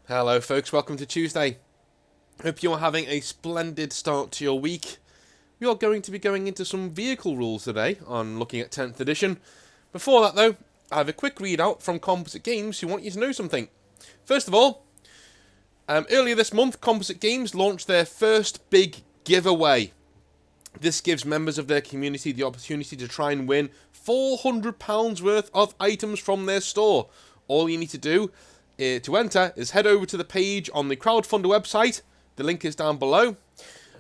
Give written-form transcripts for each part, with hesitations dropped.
Hello folks, welcome to Tuesday. Hope you're having a splendid start to your week. We are going to be going into some vehicle rules today on looking at 10th edition. Before that though, I have a quick readout from Composite Games who want you to know something. First of all, earlier this month, Composite Games launched their first big giveaway. This gives members of their community the opportunity to try and win £400 worth of items from their store. All you need to do to enter is head over to the page on the crowdfunder website, the link is down below,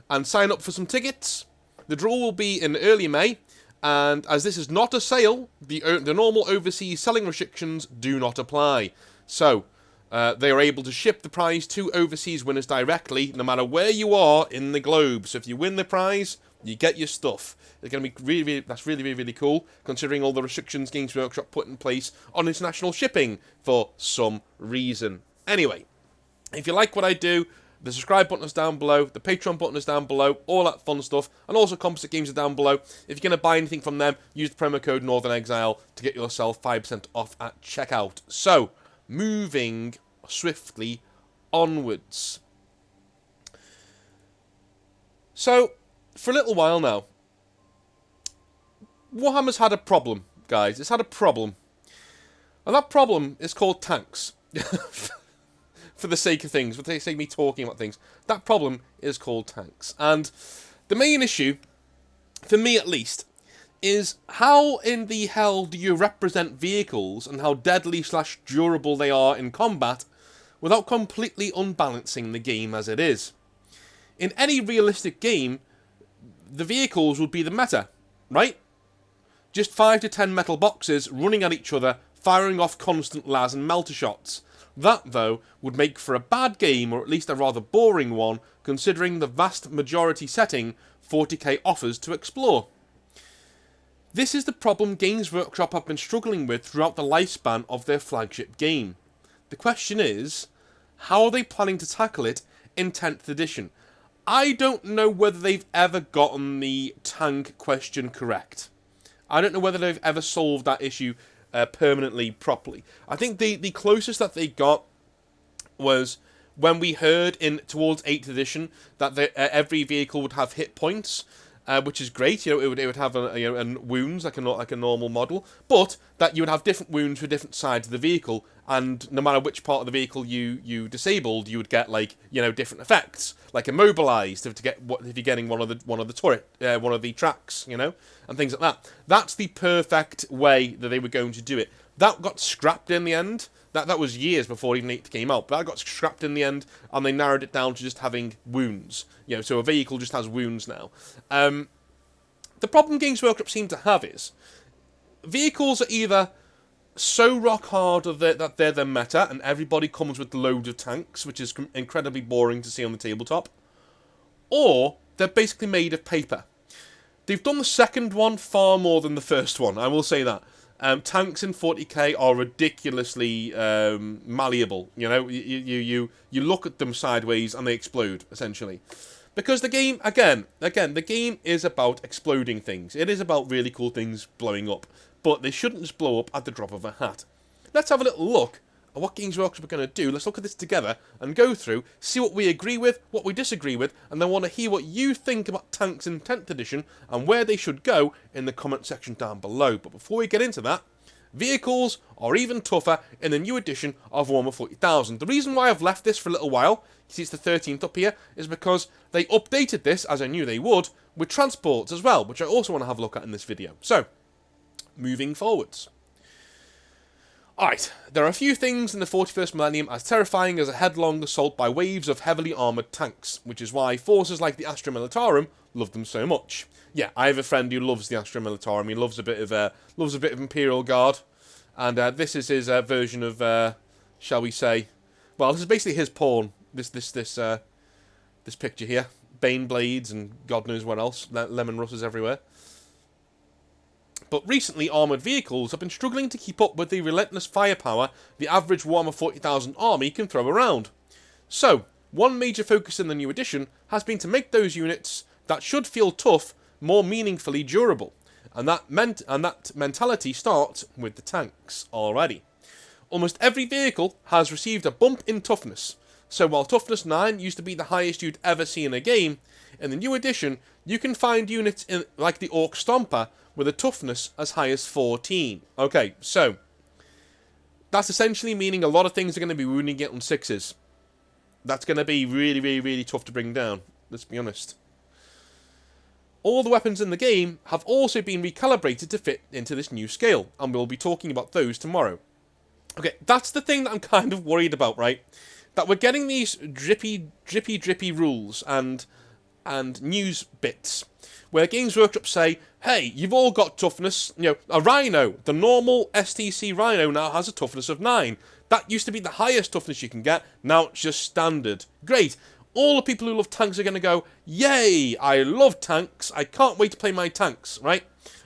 and sign up for some tickets. The draw will be in early May, and as this is not a sale, the normal overseas selling restrictions do not apply. So, they are able to ship the prize to overseas winners directly, no matter where you are in the globe. So if you win the prize, you get your stuff. It's going to be that's really cool, considering all the restrictions Games Workshop put in place on international shipping for some reason. Anyway, if you like what I do, the subscribe button is down below, the Patreon button is down below, all that fun stuff, and also Composite Games are down below. If you're going to buy anything from them, use the promo code Northern Exile to get yourself 5% off at checkout. So, moving swiftly onwards. So, for a little while now, Warhammer's had a problem, guys. It's had a problem. And that problem is called tanks. For the sake of things, for the sake of me talking about things, that problem is called tanks. And the main issue, for me at least, is how in the hell do you represent vehicles and how deadly/durable they are in combat without completely unbalancing the game as it is? In any realistic game, the vehicles would be the meta, right? Just 5 to 10 metal boxes running at each other, firing off constant las and melter shots. That, though, would make for a bad game, or at least a rather boring one, considering the vast majority setting 40k offers to explore. This is the problem Games Workshop have been struggling with throughout the lifespan of their flagship game. The question is, how are they planning to tackle it in 10th edition? I don't know whether they've ever gotten the tank question correct. I don't know whether they've ever solved that issue permanently, properly. I think the closest that they got was when we heard towards 8th edition that every vehicle would have hit points, which is great. You know, it would have and wounds like a normal model, but that you would have different wounds for different sides of the vehicle, and no matter which part of the vehicle you disabled, you would get different effects, like immobilized if you're getting one of the turret, one of the tracks, and things like that. That's the perfect way that they were going to do it. That got scrapped in the end. That was years before even 8th came out, but that got scrapped in the end, and they narrowed it down to just having wounds. So a vehicle just has wounds now. The problem Games Workshop seem to have is vehicles are either so rock hard that they're the meta, and everybody comes with loads of tanks, which is incredibly boring to see on the tabletop, or they're basically made of paper. They've done the second one far more than the first one, I will say that. Tanks in 40k are ridiculously malleable. You look at them sideways and they explode, essentially. Because the game, again, the game is about exploding things. It is about really cool things blowing up. But they shouldn't just blow up at the drop of a hat. Let's have a little look at what Games Workshop are going to do. Let's look at this together and go through, see what we agree with, what we disagree with, and then want to hear what you think about tanks in 10th edition and where they should go in the comment section down below. But before we get into that, vehicles are even tougher in the new edition of Warhammer 40,000. The reason why I've left this for a little while, you see it's the 13th up here, is because they updated this, as I knew they would, with transports as well, which I also want to have a look at in this video. So, moving forwards. Alright, there are a few things in the 41st millennium as terrifying as a headlong assault by waves of heavily armoured tanks, which is why forces like the Astra Militarum love them so much. Yeah, I have a friend who loves the Astra Militarum. He loves a bit of Imperial Guard, and this is his version of, shall we say, well, this is basically his pawn. This picture here, Bane blades and God knows what else, lemon russes everywhere. But recently, armoured vehicles have been struggling to keep up with the relentless firepower the average Warhammer 40,000 army can throw around. So, one major focus in the new edition has been to make those units that should feel tough more meaningfully durable, and that mentality starts with the tanks already. Almost every vehicle has received a bump in toughness. So while toughness 9 used to be the highest you'd ever see in a game, in the new edition, you can find units like the Orc Stomper with a toughness as high as 14. Okay, so that's essentially meaning a lot of things are going to be wounding it on 6s. That's going to be really, really, really tough to bring down, let's be honest. All the weapons in the game have also been recalibrated to fit into this new scale, and we'll be talking about those tomorrow. Okay, that's the thing that I'm kind of worried about, right? That we're getting these drippy rules and news bits where Games Workshop say, hey, you've all got toughness. You know, a Rhino, the normal STC Rhino now has a toughness of 9. That used to be the highest toughness you can get. Now it's just standard. Great. All the people who love tanks are going to go, yay, I love tanks. I can't wait to play my tanks, right?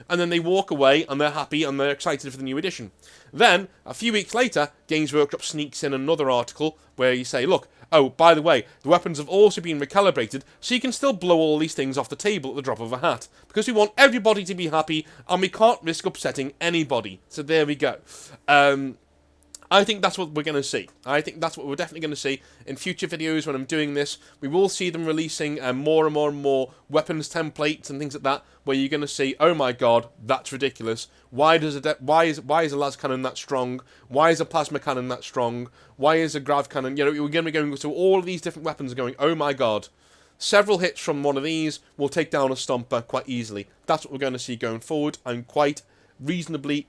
And then they walk away and they're happy and they're excited for the new edition. Then, a few weeks later, Games Workshop sneaks in another article where you say, look, oh, by the way, the weapons have also been recalibrated, so you can still blow all these things off the table at the drop of a hat. Because we want everybody to be happy, and we can't risk upsetting anybody. So there we go. I think that's what we're going to see. I think that's what we're definitely going to see in future videos when I'm doing this. We will see them releasing more and more weapons templates and things like that, where you're going to see, oh my god, that's ridiculous. Why is a las cannon that strong? Why is a plasma cannon that strong? Why is a grav cannon? You know, we're going to be going through all of these different weapons and going, oh my god. Several hits from one of these will take down a Stomper quite easily. That's what we're going to see going forward. I'm quite reasonably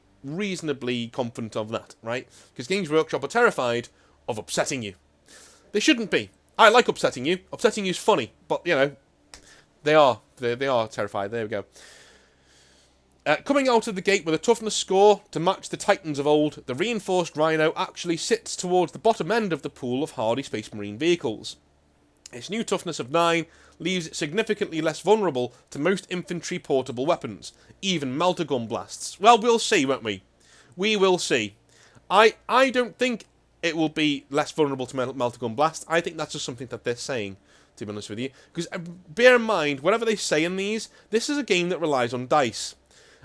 confident of that, right? Because Games Workshop are terrified of upsetting you. They shouldn't be. I like upsetting you. Upsetting you is funny, but, you know, they are terrified. There we go. Coming out of the gate with a toughness score to match the Titans of old, the reinforced Rhino actually sits towards the bottom end of the pool of hardy Space Marine vehicles. Its new toughness of 9 leaves it significantly less vulnerable to most infantry portable weapons, even melter gun blasts. Well, we'll see, won't we? We will see. I don't think it will be less vulnerable to melter gun blast. I think that's just something that they're saying, to be honest with you. Because bear in mind, whatever they say in these, this is a game that relies on dice.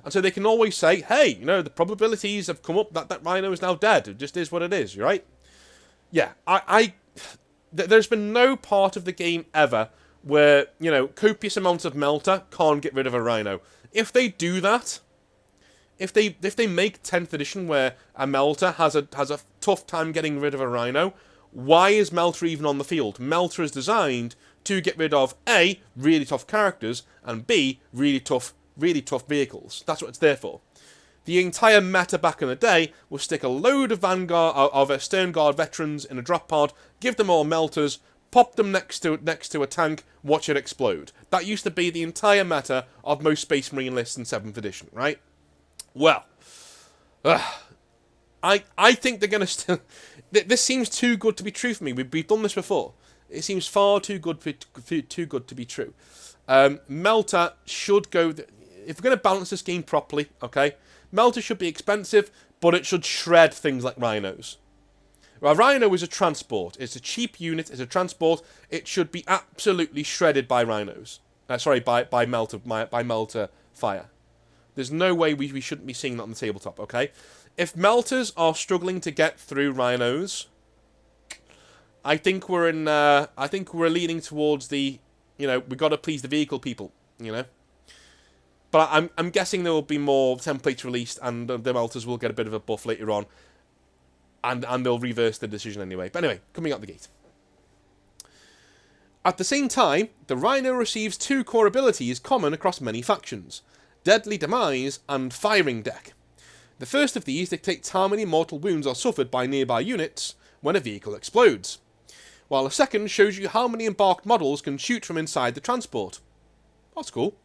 And so they can always say, hey, you know, the probabilities have come up that Rhino is now dead. It just is what it is, right? Yeah, there's been no part of the game ever where, you know, copious amounts of melter can't get rid of a Rhino. If they do that, if they make 10th edition where a melter has a tough time getting rid of a Rhino, why is melter even on the field? Melter is designed to get rid of A, really tough characters, and B, really tough vehicles. That's what it's there for. The entire meta back in the day was stick a load of Vanguard of Stern Guard veterans in a drop pod, give them all melters, pop them next to a tank, watch it explode. That used to be the entire meta of most Space Marine lists in 7th edition, right? Well, I think they're going to still... This seems too good to be true for me. We've done this before. It seems far too good to be true. Melter should go... If we're going to balance this game properly, okay, Melter should be expensive, but it should shred things like Rhinos. A Rhino is a transport. It's a cheap unit. It's a transport. It should be absolutely shredded by Rhinos. By Melter fire. There's no way we shouldn't be seeing that on the tabletop, okay? If Melters are struggling to get through Rhinos, I think we're leaning towards the, you know, we've got to please the vehicle people, you know? But I'm guessing there will be more templates released, and the Melters will get a bit of a buff later on, and they'll reverse the decision anyway. But anyway, coming out the gate. At the same time, the Rhino receives 2 core abilities common across many factions: Deadly Demise and Firing Deck. The first of these dictates how many mortal wounds are suffered by nearby units when a vehicle explodes, while the second shows you how many embarked models can shoot from inside the transport. That's cool.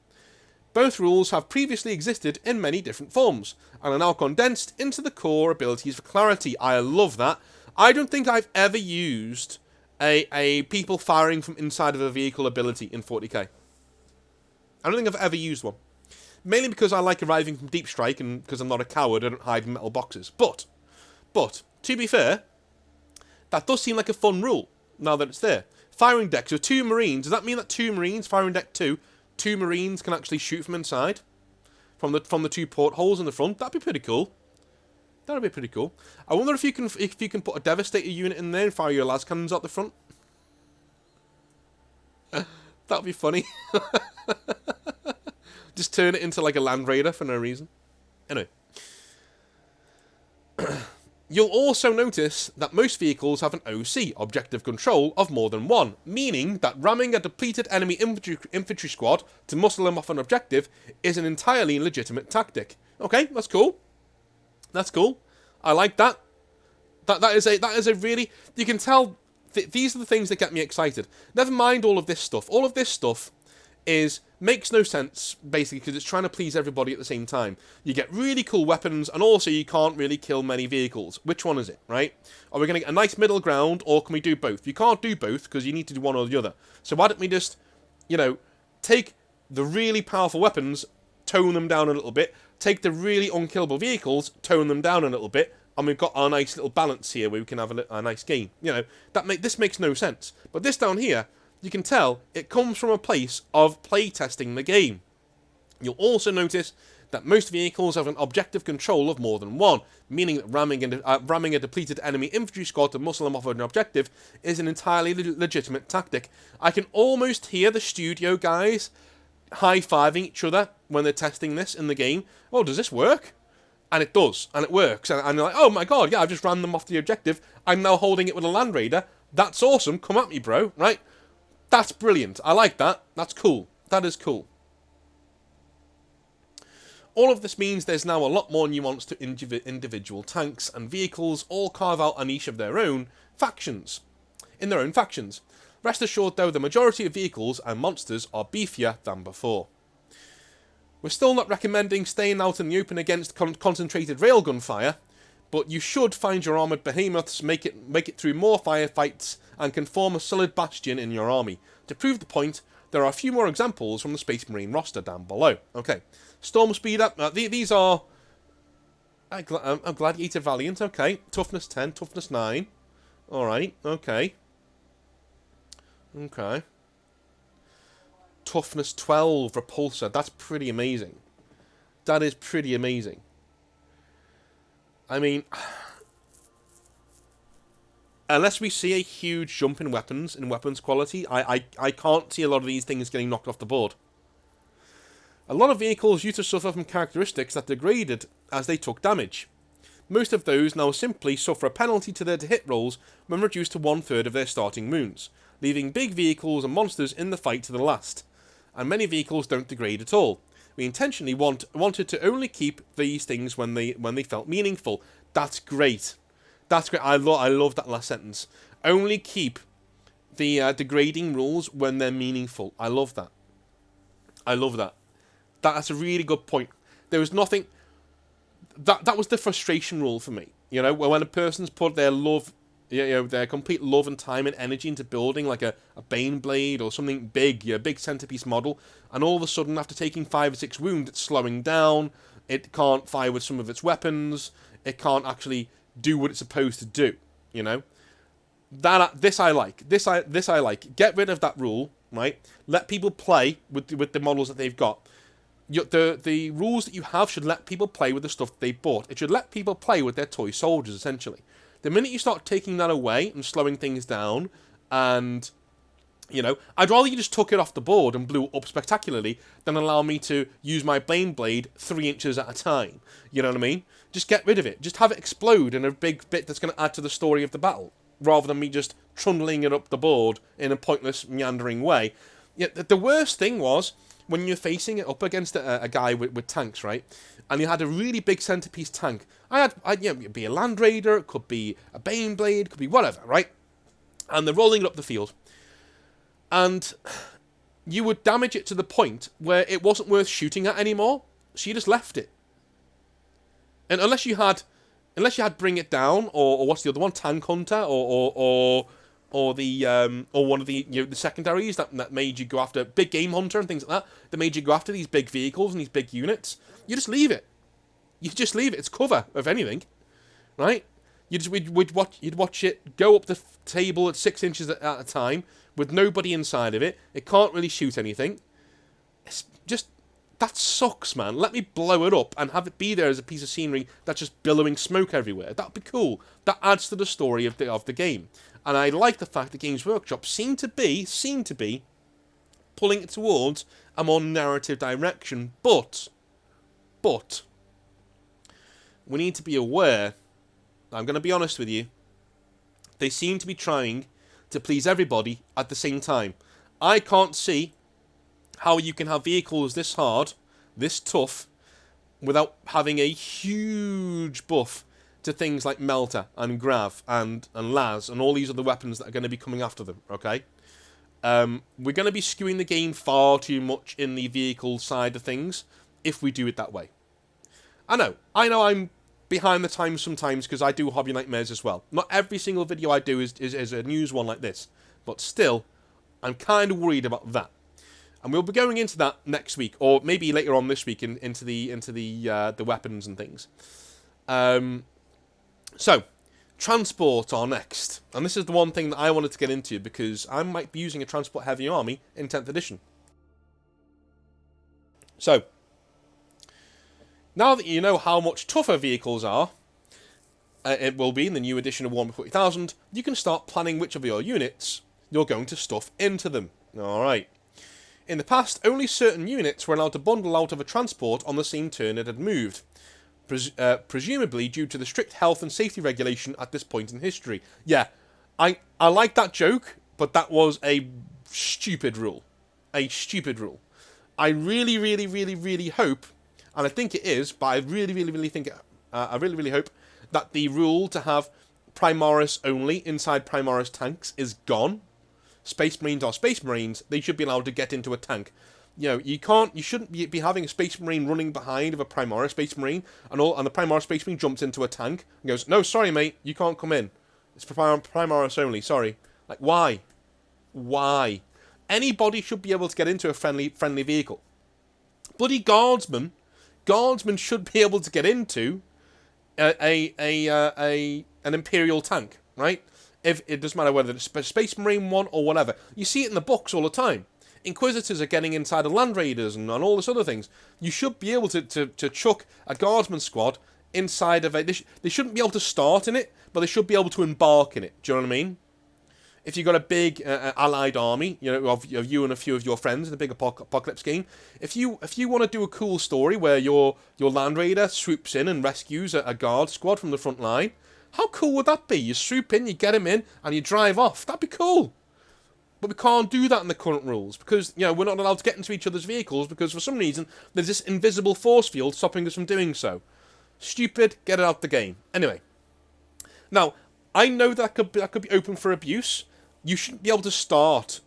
Both rules have previously existed in many different forms, and are now condensed into the core abilities for clarity. I love that. I don't think I've ever used a people firing from inside of a vehicle ability in 40k. I don't think I've ever used one. Mainly because I like arriving from deep strike, and because I'm not a coward, I don't hide in metal boxes. But, to be fair, that does seem like a fun rule, now that it's there. Firing deck, so 2 Marines, does that mean that 2 Marines, firing deck 2 Marines can actually shoot from inside? From the 2 portholes in the front? That'd be pretty cool. That'd be pretty cool. I wonder if you can put a Devastator unit in there and fire your las cannons out the front. That'd be funny. Just turn it into like a Land Raider for no reason. Anyway. You'll also notice that most vehicles have an OC, objective control, of more than one, meaning that ramming a depleted enemy infantry squad to muscle them off an objective is an entirely legitimate tactic. Okay, that's cool. That's cool. I like that. That is a really, you can tell these are the things that get me excited. Never mind all of this stuff. All of this stuff makes no sense, basically, because it's trying to please everybody at the same time. You get really cool weapons, and also you can't really kill many vehicles. Which one is it, right? Are we going to get a nice middle ground, or can we do both? You can't do both, because you need to do one or the other. So why don't we just, take the really powerful weapons, tone them down a little bit, take the really unkillable vehicles, tone them down a little bit, and we've got our nice little balance here where we can have a nice game. This makes no sense. But this down here, you can tell it comes from a place of playtesting the game. You'll also notice that most vehicles have an objective control of more than one, meaning that ramming a depleted enemy infantry squad to muscle them off an objective is an entirely legitimate tactic. I can almost hear the studio guys high-fiving each other when they're testing this in the game. Oh, does this work? And it does, and it works. And you're like, oh my god, yeah, I've just ran them off the objective. I'm now holding it with a Land Raider. That's awesome. Come at me, bro. Right? That's brilliant. I like that. That's cool. That is cool. All of this means there's now a lot more nuance to individual tanks, and vehicles all carve out a niche of their own factions. Rest assured, though, the majority of vehicles and monsters are beefier than before. We're still not recommending staying out in the open against concentrated railgun fire, but you should find your armoured behemoths, make it through more firefights, and can form a solid bastion in your army. To prove the point, there are a few more examples from the Space Marine roster down below. Okay, Storm Speeder, these are a Gladiator Valiant, okay, Toughness 10, Toughness 9, alright, okay. Toughness 12 Repulsor, that's pretty amazing. That is pretty amazing. I mean, unless we see a huge jump in weapons quality, I can't see a lot of these things getting knocked off the board. A lot of vehicles used to suffer from characteristics that degraded as they took damage. Most of those now simply suffer a penalty to their hit rolls when reduced to 1/3 of their starting wounds, leaving big vehicles and monsters in the fight to the last. And many vehicles don't degrade at all. We intentionally wanted to only keep these things when they felt meaningful. That's great. That's great. I love that last sentence. Only keep the degrading rules when they're meaningful. I love that. I love that. That's a really good point. There was nothing. That was the frustration rule for me. When a person's put their love, their complete love and time and energy into building like a Baneblade or something big, big centerpiece model, and all of a sudden after taking 5 or 6 wounds, it's slowing down. It can't fire with some of its weapons. It can't actually do what it's supposed to do. This I like. This I like. Get rid of that rule, right? Let people play with the models that they've got. The rules that you have should let people play with the stuff that they bought. It should let people play with their toy soldiers, essentially. The minute you start taking that away and slowing things down, and, I'd rather you just took it off the board and blew it up spectacularly than allow me to use my Baneblade 3 inches at a time. You know what I mean? Just get rid of it. Just have it explode in a big bit that's going to add to the story of the battle, rather than me just trundling it up the board in a pointless, meandering way. The worst thing was when you're facing it up against a guy with tanks, right? And you had a really big centerpiece tank. It'd be a Land Raider, it could be a Baneblade, it could be whatever, right? And they're rolling it up the field. And you would damage it to the point where it wasn't worth shooting at anymore, so you just left it. And unless you had Bring It Down, or what's the other one, Tank Hunter, or one of the the secondaries that made you go after Big Game Hunter and things like that made you go after these big vehicles and these big units, you just leave it. You just leave it. It's cover, if anything, right? You'd watch it go up the table at 6 inches at a time with nobody inside of it. It can't really shoot anything. It's just That sucks, man. Let me blow it up and have it be there as a piece of scenery that's just billowing smoke everywhere. That'd be cool. That adds to the story of the game. And I like the fact that Games Workshop seem to be pulling it towards a more narrative direction. But we need to be aware, I'm going to be honest with you, they seem to be trying to please everybody at the same time. I can't see how you can have vehicles this hard, this tough, without having a huge buff to things like Melter and Grav and Laz and all these other weapons that are going to be coming after them, okay? We're going to be skewing the game far too much in the vehicle side of things if we do it that way. I know I'm behind the times sometimes because I do Hobby Nightmares as well. Not every single video I do is a news one like this, but still, I'm kind of worried about that. And we'll be going into that next week, or maybe later on this week, into the weapons and things. So, transport are next, and this is the one thing that I wanted to get into because I might be using a transport heavy army in 10th edition. So, now that you know how much tougher vehicles are, it will be in the new edition of Warhammer 40,000, you can start planning which of your units you're going to stuff into them. Alright. In the past, only certain units were allowed to bundle out of a transport on the same turn it had moved, presumably due to the strict health and safety regulation at this point in history. Yeah, I like that joke, but that was a stupid rule. A stupid rule. I really, really, really, really hope, and I think it is, but I really, really, really think, I really, really hope that the rule to have Primaris only inside Primaris tanks is gone. Space Marines are Space Marines. They should be allowed to get into a tank. You know, you shouldn't be having a Space Marine running behind of a Primaris Space Marine, and the Primaris Space Marine jumps into a tank and goes, "No, sorry, mate, you can't come in. It's for Primaris only. Sorry." Like, why? Why? Anybody should be able to get into a friendly vehicle. Bloody guardsmen should be able to get into an Imperial tank, right? If it doesn't matter whether it's a Space Marine one or whatever. You see it in the books all the time. Inquisitors are getting inside of Land Raiders and all this other things. You should be able to chuck a Guardsman squad inside of it. They shouldn't be able to start in it, but they should be able to embark in it. Do you know what I mean? If you've got a big allied army, you know, of you and a few of your friends in a big apocalypse game, if you want to do a cool story where your Land Raider swoops in and rescues a guard squad from the front line, how cool would that be? You swoop in, you get him in, and you drive off. That'd be cool. But we can't do that in the current rules because, you know, we're not allowed to get into each other's vehicles because for some reason there's this invisible force field stopping us from doing so. Stupid, get it out the game. Anyway. Now, I know that could be open for abuse. You shouldn't be able to start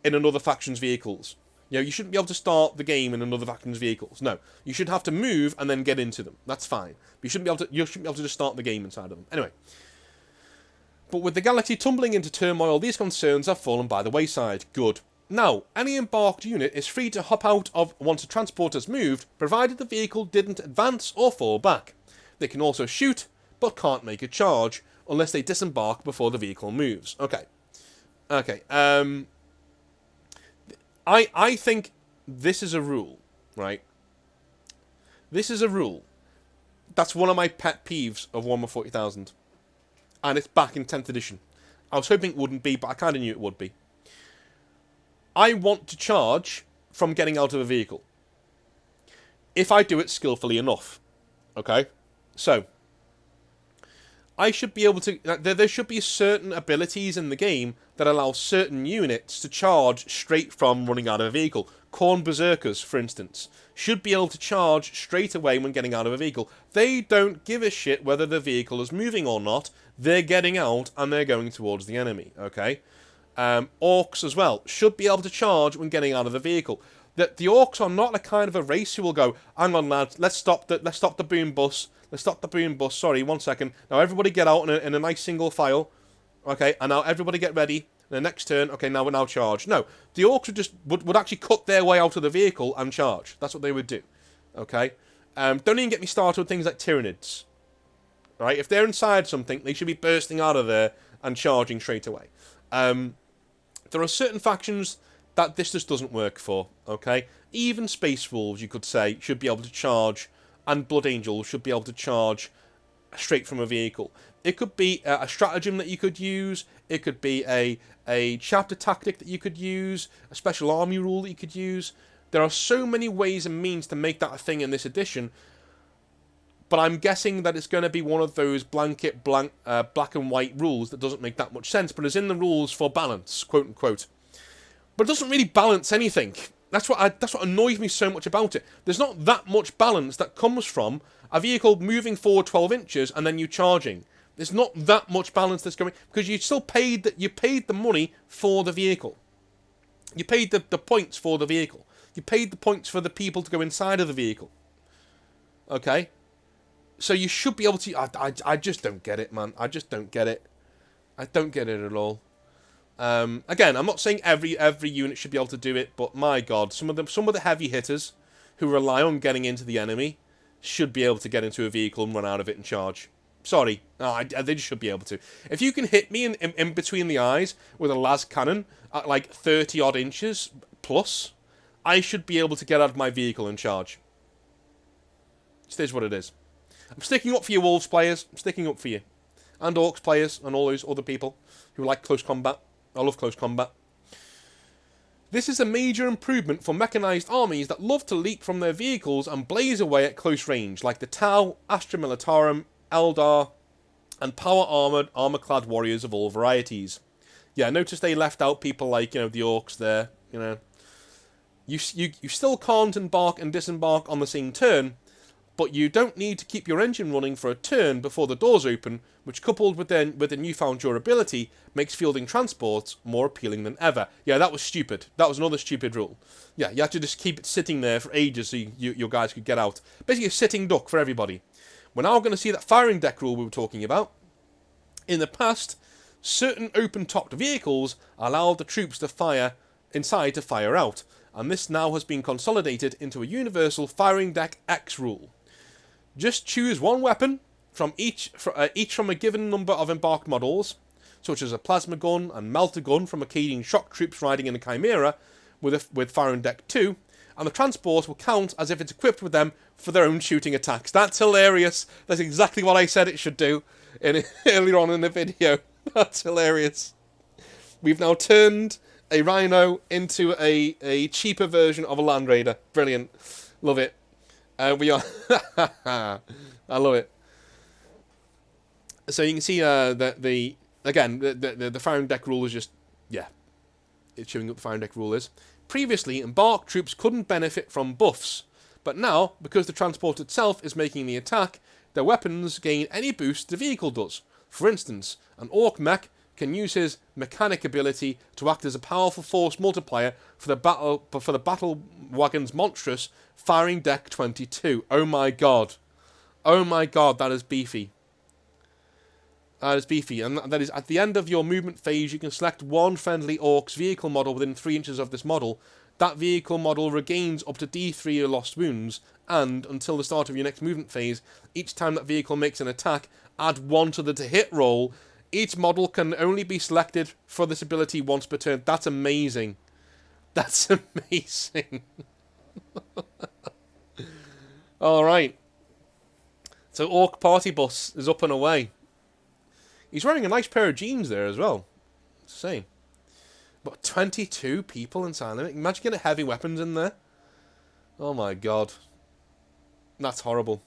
in another faction's vehicles. You know, you shouldn't be able to start the game in another faction's vehicles. No, you should have to move and then get into them. That's fine. But you shouldn't be able to just start the game inside of them. Anyway. But with the galaxy tumbling into turmoil, these concerns have fallen by the wayside. Good. Now, any embarked unit is free to hop out of once a transport has moved, provided the vehicle didn't advance or fall back. They can also shoot, but can't make a charge, unless they disembark before the vehicle moves. Okay. Okay. I think this is a rule, right? This is a rule. That's one of my pet peeves of Warhammer 40,000. And it's back in 10th edition. I was hoping it wouldn't be, but I kind of knew it would be. I want to charge from getting out of a vehicle. If I do it skillfully enough. Okay? So, I should be able to... There should be certain abilities in the game that allow certain units to charge straight from running out of a vehicle. Khorne Berserkers, for instance, should be able to charge straight away when getting out of a vehicle. They don't give a shit whether the vehicle is moving or not. They're getting out and they're going towards the enemy, okay? Orcs as well should be able to charge when getting out of the vehicle. The orcs are not a kind of a race who will go, hang on lads, let's stop the boom bus. Let's stop the boom bus. Sorry, 1 second. Now everybody get out in a nice single file. Okay, and now everybody get ready. The next turn, okay, now we're now charged. No, the orcs would actually cut their way out of the vehicle and charge. That's what they would do. Okay? Don't even get me started with things like Tyranids. Right? If they're inside something, they should be bursting out of there and charging straight away. There are certain factions that this just doesn't work for. Okay? Even Space Wolves, you could say, should be able to charge, and Blood Angels should be able to charge straight from a vehicle. It could be a stratagem that you could use. It could be a chapter tactic that you could use, a special army rule that you could use. There are so many ways and means to make that a thing in this edition, but I'm guessing that it's going to be one of those black and white rules that doesn't make that much sense, but is in the rules for balance, quote unquote. But it doesn't really balance anything. That's what annoys me so much about it. There's not that much balance that comes from a vehicle moving forward 12 inches and then you charging. There's not that much balance that's going, because you still paid the money for the vehicle. You paid the points for the vehicle. You paid the points for the people to go inside of the vehicle. Okay? So you should be able to... I just don't get it, man. I just don't get it. I don't get it at all. Again, I'm not saying every unit should be able to do it, but my God, some of the heavy hitters who rely on getting into the enemy should be able to get into a vehicle and run out of it and charge. Sorry, no, they just should be able to. If you can hit me in between the eyes with a las cannon at like 30 odd inches plus, I should be able to get out of my vehicle and charge. It is what it is. I'm sticking up for you, Wolves players. I'm sticking up for you. And Orcs players and all those other people who like close combat. I love close combat. This is a major improvement for mechanised armies that love to leap from their vehicles and blaze away at close range, like the Tau, Astra Militarum, Eldar, and power-armoured, armour-clad warriors of all varieties. Yeah, notice they left out people like, the Orcs there, You still can't embark and disembark on the same turn, but you don't need to keep your engine running for a turn before the doors open, which, coupled with the newfound durability, makes fielding transports more appealing than ever. Yeah, that was stupid. That was another stupid rule. Yeah, you had to just keep it sitting there for ages so your guys could get out. Basically a sitting duck for everybody. We're now going to see that firing deck rule we were talking about. In the past, certain open-topped vehicles allowed the troops to fire inside to fire out, and this now has been consolidated into a universal firing deck X rule. Just choose one weapon from each from a given number of embarked models, such as a plasma gun and melter gun from Acadian shock troops riding in a Chimera with firing deck 2, and the transport will count as if it's equipped with them for their own shooting attacks. That's hilarious. That's exactly what I said it should do earlier on in the video. That's hilarious. We've now turned a Rhino into a cheaper version of a Land Raider. Brilliant. Love it. We are... I love it. So you can see that the firing deck rule is just... Yeah. It's showing what the firing deck rule is. Previously, embarked troops couldn't benefit from buffs. But now, because the transport itself is making the attack, their weapons gain any boost the vehicle does. For instance, an Orc mech can use his mechanic ability to act as a powerful force multiplier for the battle wagon's monstrous firing deck 22. Oh my god. Oh my god, that is beefy. That is beefy, and that is at the end of your movement phase. You can select one friendly Orc's vehicle model within 3 inches of this model. That vehicle model regains up to D3 of lost wounds, and until the start of your next movement phase, each time that vehicle makes an attack, add 1 to the to-hit roll. Each model can only be selected for this ability once per turn. That's amazing. That's amazing. Alright. So Orc Party Bus is up and away. He's wearing a nice pair of jeans there as well. Same. But 22 people inside of it. Imagine getting heavy weapons in there. Oh my god. That's horrible.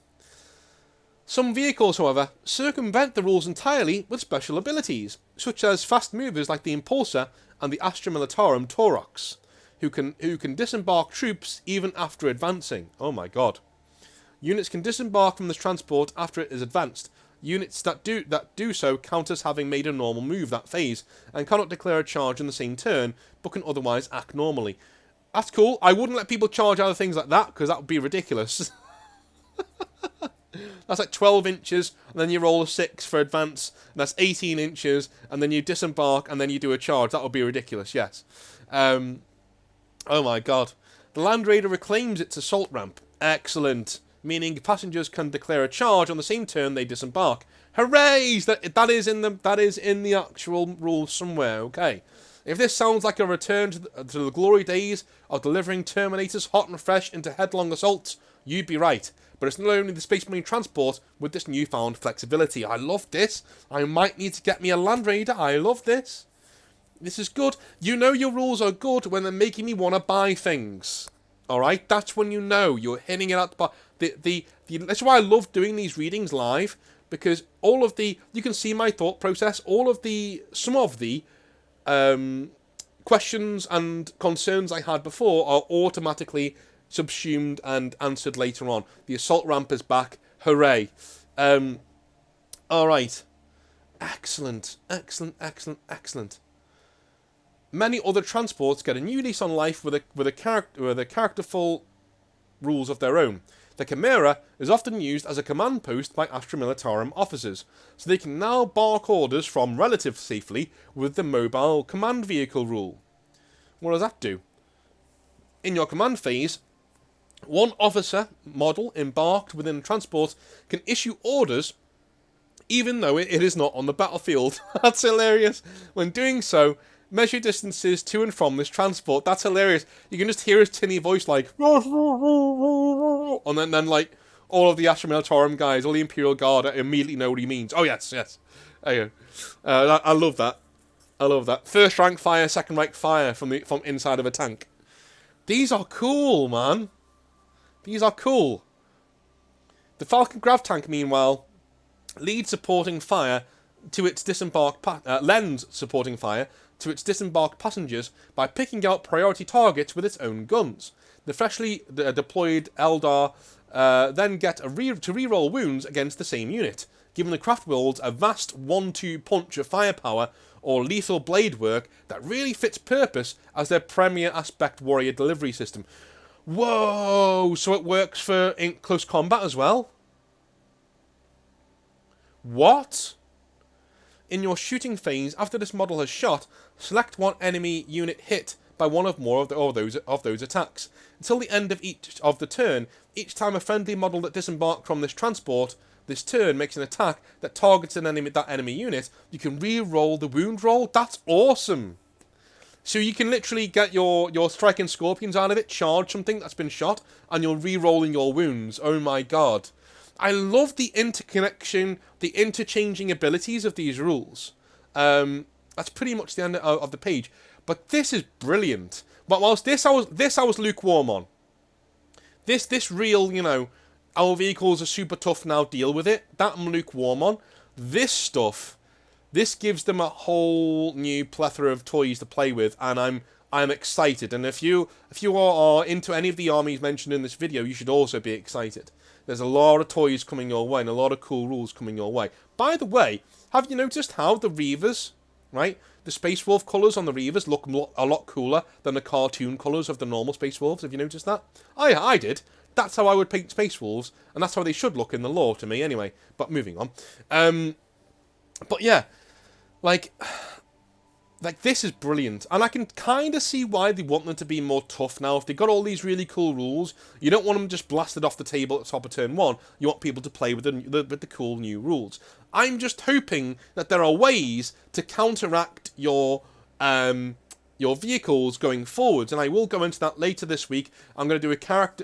Some vehicles, however, circumvent the rules entirely with special abilities, such as fast movers like the Impulsor and the Astra Militarum Taurox, who can disembark troops even after advancing. Oh my god. Units can disembark from this transport after it is advanced. Units that do so count as having made a normal move that phase, and cannot declare a charge in the same turn, but can otherwise act normally. That's cool. I wouldn't let people charge out of things like that, because that would be ridiculous. That's like 12 inches, and then you roll a 6 for advance, and that's 18 inches, and then you disembark, and then you do a charge. That would be ridiculous, yes. Oh my god. The Land Raider reclaims its assault ramp. Excellent. Meaning passengers can declare a charge on the same turn they disembark. Hooray! That is in the actual rules somewhere. Okay. If this sounds like a return to the glory days of delivering Terminators hot and fresh into headlong assaults, you'd be right. But it's not only the Space Marine transport with this newfound flexibility. I love this. I might need to get me a Land Raider. I love this. This is good. You know your rules are good when they're making me want to buy things. Alright? That's when you know you're hitting it at the that's why I love doing these readings live, because all of the, you can see my thought process, some of the questions and concerns I had before are automatically subsumed and answered later on. The assault ramp is back. Hooray. Alright. Excellent. Excellent, excellent, excellent. Many other transports get a new lease on life with a characterful rules of their own. The Chimera is often used as a command post by Astra Militarum officers, so they can now bark orders from relative safely with the mobile command vehicle rule. What does that do? In your command phase, one officer model embarked within transport can issue orders even though it is not on the battlefield. That's hilarious. When doing so, measure distances to and from this transport. That's hilarious. You can just hear his tinny voice like, and then like all of the Astra Militarum guys, all the Imperial Guard immediately know what he means. Oh yes, yes. There you go. I love that. I love that. First rank fire, second rank fire from inside of a tank. These are cool, man. These are cool. The Falcon Grav tank, meanwhile, leads supporting fire to its disembarked lends supporting fire to its disembarked passengers by picking out priority targets with its own guns. The freshly deployed Eldar then get to reroll wounds against the same unit, giving the craft worlds a vast 1-2 punch of firepower or lethal blade work that really fits purpose as their premier aspect warrior delivery system. Whoa! So it works for in close combat as well? What? In your shooting phase, after this model has shot, select one enemy unit hit by one of more of those attacks. Until the end of each of the turn, each time a friendly model that disembarked from this transport this turn makes an attack that targets that enemy unit, you can re-roll the wound roll. That's awesome. So you can literally get your striking scorpions out of it, charge something that's been shot, and you're re-rolling your wounds. Oh my god. I love the interconnection, the interchanging abilities of these rules. That's pretty much the end of the page. But this is brilliant. But whilst this I was lukewarm on. This real, you know, our vehicles are super tough now, deal with it. That I'm lukewarm on. This stuff, this gives them a whole new plethora of toys to play with, and I'm excited. And if you are into any of the armies mentioned in this video, you should also be excited. There's a lot of toys coming your way and a lot of cool rules coming your way. By the way, have you noticed how the Reavers, right, the Space Wolf colours on the Reavers look a lot cooler than the cartoon colours of the normal Space Wolves? Have you noticed that? I did. That's how I would paint Space Wolves, and that's how they should look in the lore to me anyway. But moving on. But yeah, like this is brilliant, and I can kind of see why they want them to be more tough now. If they've got all these really cool rules, you don't want them just blasted off the table at the top of turn 1. You want people to play with the cool new rules. I'm just hoping that there are ways to counteract your vehicles going forwards, and I will go into that later this week. I'm going to do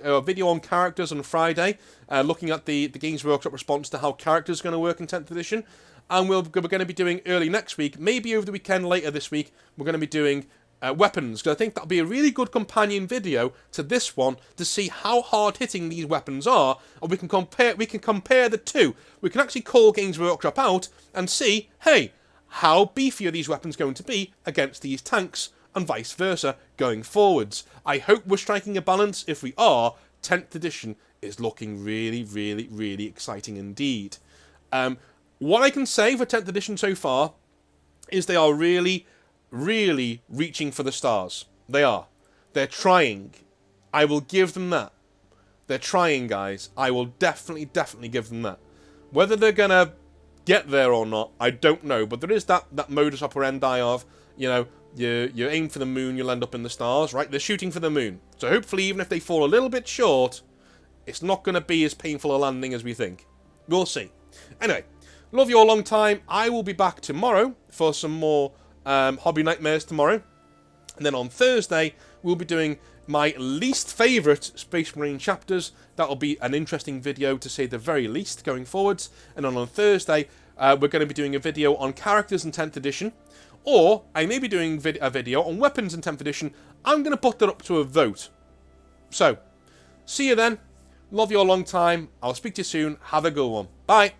a video on characters on Friday, looking at the Games Workshop response to how characters are going to work in 10th edition. And we're going to be doing early next week, maybe over the weekend later this week, we're going to be doing weapons, because I think that'll be a really good companion video to this one to see how hard-hitting these weapons are, and we can compare the two. We can actually call Games Workshop out and see, hey, how beefy are these weapons going to be against these tanks, and vice versa going forwards. I hope we're striking a balance. If we are, 10th edition is looking really, really, really exciting indeed. What I can say for 10th edition so far is they are really, really reaching for the stars. They are. They're trying. I will give them that. They're trying, guys. I will definitely give them that. Whether they're going to get there or not, I don't know. But there is that modus operandi of, you know, you aim for the moon, you'll end up in the stars, right? They're shooting for the moon. So hopefully, even if they fall a little bit short, it's not going to be as painful a landing as we think. We'll see. Anyway, Love you all long time. I will be back tomorrow for some more Hobby Nightmares tomorrow. And then on Thursday, we'll be doing my least favourite Space Marine chapters. That'll be an interesting video, to say the very least, going forwards. And then on Thursday, we're going to be doing a video on characters in 10th edition. Or I may be doing a video on weapons in 10th edition. I'm going to put that up to a vote. So, see you then. Love you a long time. I'll speak to you soon. Have a good one. Bye.